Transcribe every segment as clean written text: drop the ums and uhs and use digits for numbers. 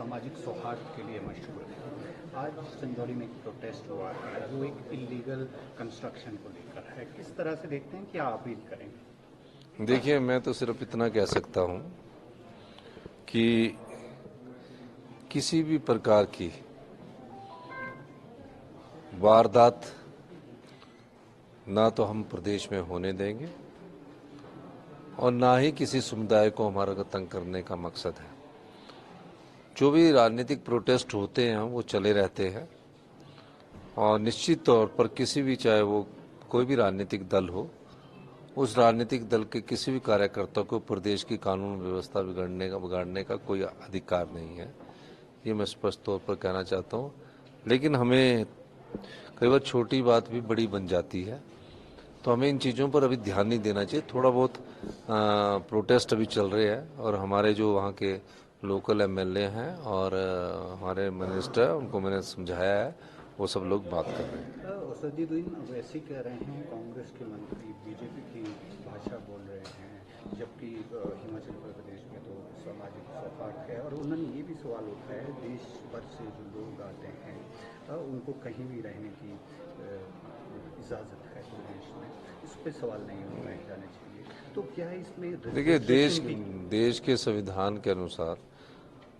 सामाजिक सौहार्द के लिए मशहूर है। आज संजौली में एक प्रोटेस्ट हुआ है जो एक इलीगल कंस्ट्रक्शन को लेकर है। किस तरह से देखते हैं, क्या अपील करेंगे? देखिए, मैं तो सिर्फ इतना कह सकता हूं कि किसी भी प्रकार की वारदात ना तो हम प्रदेश में होने देंगे और ना ही किसी समुदाय को हमारा तंग करने का मकसद है। जो भी राजनीतिक प्रोटेस्ट होते हैं वो चले रहते हैं और निश्चित तौर पर किसी भी, चाहे वो कोई भी राजनीतिक दल हो, उस राजनीतिक दल के किसी भी कार्यकर्ता को प्रदेश की कानून व्यवस्था बिगाड़ने का कोई अधिकार नहीं है। ये मैं स्पष्ट तौर पर कहना चाहता हूँ। लेकिन हमें कई बार छोटी बात भी बड़ी बन जाती है, तो हमें इन चीज़ों पर अभी ध्यान नहीं देना चाहिए। थोड़ा बहुत प्रोटेस्ट अभी चल रहे हैं और हमारे जो वहाँ के लोकल एमएलए हैं और हमारे मिनिस्टर, उनको मैंने समझाया है, वो सब लोग बात कर रहे हैं। असदुद्दीन वैसी कह रहे हैं, कांग्रेस के मंत्री बीजेपी की भाषा बोल रहे हैं, जबकि हिमाचल प्रदेश में तो सामाजिक सौहार्द है। और उन्होंने ये भी सवाल उठाया है, देश भर से जो लोग आते हैं उनको कहीं भी रहने की इजाज़त है प्रदेश में, इस पर सवाल नहीं उठाए जाने चाहिए। तो क्या इसमें देखिए, देश के संविधान के अनुसार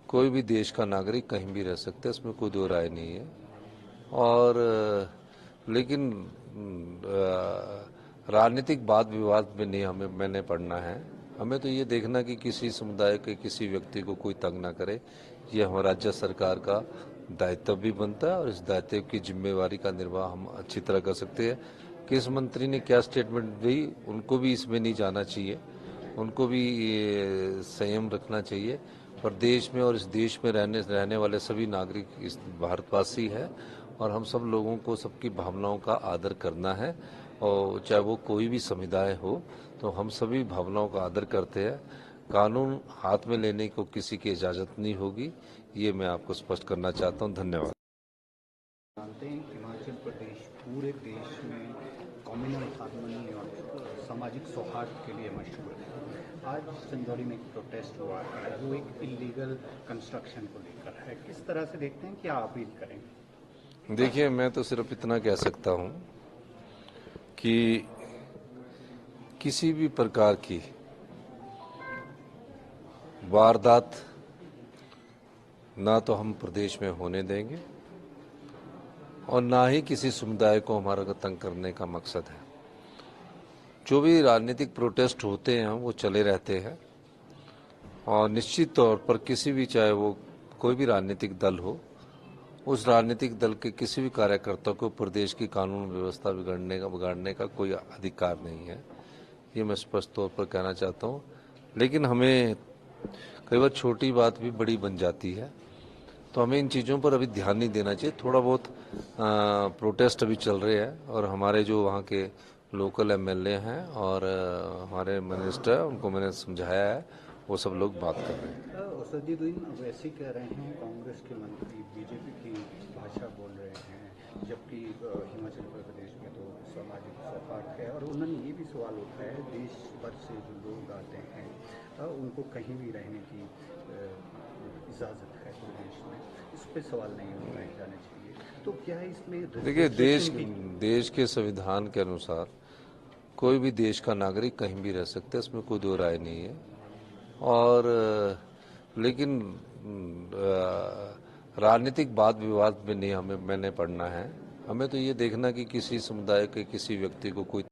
कोई भी देश का नागरिक कहीं भी रह सकता है, इसमें कोई दो राय नहीं है। और लेकिन राजनीतिक वाद विवाद में नहीं मैंने पढ़ना है। हमें तो ये देखना कि किसी समुदाय के किसी व्यक्ति को कोई तंग ना करे। ये हमारा राज्य सरकार का दायित्व भी बनता है और इस दायित्व की जिम्मेवारी का निर्वाह हम अच्छी तरह कर सकते हैं। किस मंत्री ने क्या स्टेटमेंट दी, उनको भी इसमें नहीं जाना चाहिए, उनको भी संयम रखना चाहिए। पर देश में और इस देश में रहने वाले सभी नागरिक इस भारतवासी हैं और हम सब लोगों को सबकी भावनाओं का आदर करना है। और चाहे वो कोई भी समुदाय हो, तो हम सभी भावनाओं का आदर करते हैं। कानून हाथ में लेने को किसी की इजाज़त नहीं होगी, ये मैं आपको स्पष्ट करना चाहता हूँ। धन्यवाद। जानते हैं हिमाचल प्रदेश पूरे देश में कम्युनल हार्मनी और सामाजिक सौहार्द के लिए मशहूर है। आज संजौली में एक प्रोटेस्ट हुआ है जो एक इलीगल कंस्ट्रक्शन को लेकर है। किस तरह से देखते हैं, क्या अपील करेंगे? देखिए, मैं तो सिर्फ इतना कह सकता हूँ कि किसी भी प्रकार की वारदात ना तो हम प्रदेश में होने देंगे और ना ही किसी समुदाय को हमारा तंग करने का मकसद है। जो भी राजनीतिक प्रोटेस्ट होते हैं वो चले रहते हैं और निश्चित तौर पर किसी भी, चाहे वो कोई भी राजनीतिक दल हो, उस राजनीतिक दल के किसी भी कार्यकर्ता को प्रदेश की कानून व्यवस्था बिगाड़ने का कोई अधिकार नहीं है। ये मैं स्पष्ट तौर पर कहना चाहता हूँ। लेकिन हमें कई बार छोटी बात भी बड़ी बन जाती है, तो हमें इन चीज़ों पर अभी ध्यान नहीं देना चाहिए। थोड़ा बहुत प्रोटेस्ट अभी चल रहे हैं और हमारे जो वहाँ के लोकल एमएलए हैं और हमारे मिनिस्टर, उनको मैंने समझाया है, वो सब लोग बात कर रहे हैं। असदुद्दीन वैसी कह रहे हैं, कांग्रेस के मंत्री बीजेपी की भाषा बोल रहे हैं, जबकि हिमाचल प्रदेश में तो सामाजिक सौहार्द है। और उन्होंने ये भी सवाल उठाया है, देश भर से जो लोग आते हैं उनको कहीं भी रहने की इजाज़त है प्रदेश में, इस पर सवाल नहीं उठाए जाने चाहिए। तो क्या इसमें देखिए, देश के संविधान के अनुसार कोई भी देश का नागरिक कहीं भी रह सकता है, इसमें कोई दो राय नहीं है। और लेकिन राजनीतिक वाद विवाद में नहीं मैंने पढ़ना है। हमें तो ये देखना कि किसी समुदाय के किसी व्यक्ति को कोई